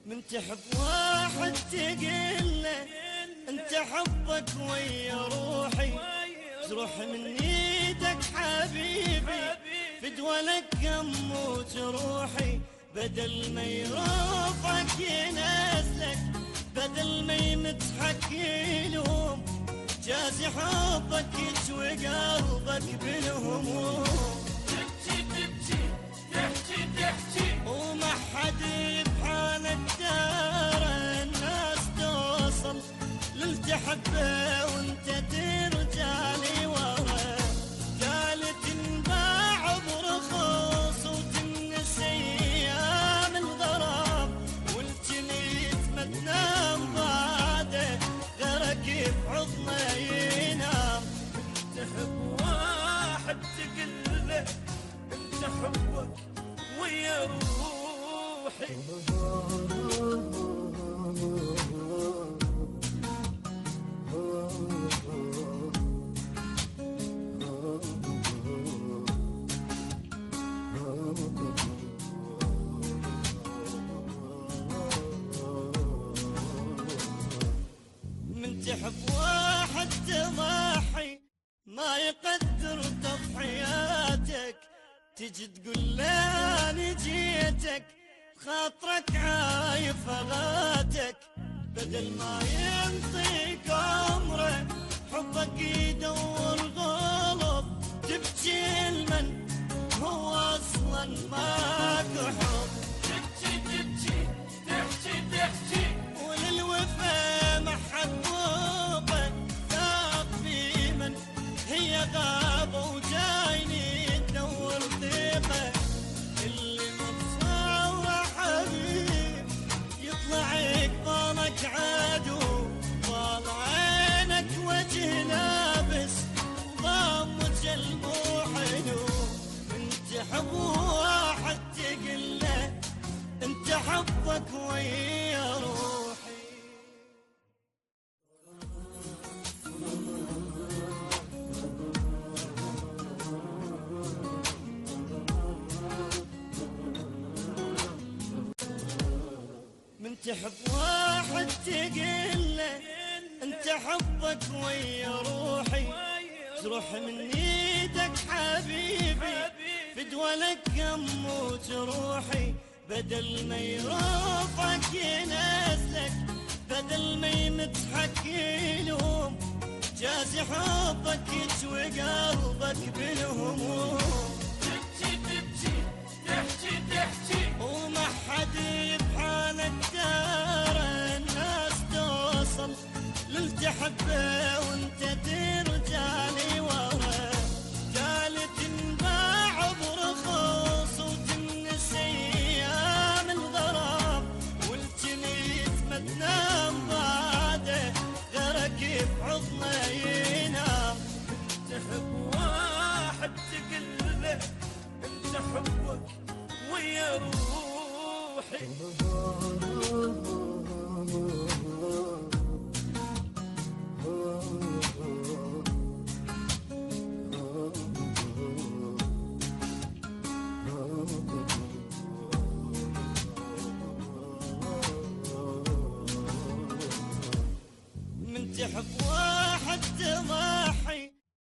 من تحب واحد تقله انت حبك ويا روحي، تروح من ايدك حبيبي فدوى لك اموت روحي. بدل ما يرافعك ينازلك، بدل ما يمدحك يلوم، جازي حبك يجوي قلبك بالهموم. تبكي تبكي تحكي تحكي وما حد بحالك دار، الناس توصل للتحبه وانت ترجع لي ورا. قالت انباع برخص وتنسى ايام الغرام، والجنيت ما تنام بعده غيرك بحضنه ينام. تحب واحد تقله انت حبك ويا روحي. من تحب واحد تضحي ما يقدر تضحياتك، تجي تقول له انا جيتك خاطرك عايف غاتك. بدل ما ينطيك عمره حبك يدور غلط، تبكي لمن هو اصلا ماكو حب. تبكي تبكي تحكي تحكي وللوفا محبوبه ثاق في من هي غابه وجايني تدور ضيقه. اللي متصور حبيب يطلع قبالك عدو، طال عينك وجه لابس ضام وجلبه حلو. انت حب واحد تقله انت حبك ويا روحي. من تحب واحد تقله انت حبك ويا روحي، تروح من ايدك حبيبي فدوى لك اموت روحي. بدل ما يرافعك ينازلك، بدل ما يمدحك يلوم، جازي حبك يجوي قلبك بالهموم. تبكي تبكي تحكي تحكي وما حد بحالك دار، الناس توصل للتحبه وانت ترجع لي ورا. قالت انباع برخص وتنسى ايام الغرام، والجنيت ما تنام بعده غيرك بحضنه ينام. تحب واحد تقله انت حبك ويا روحي.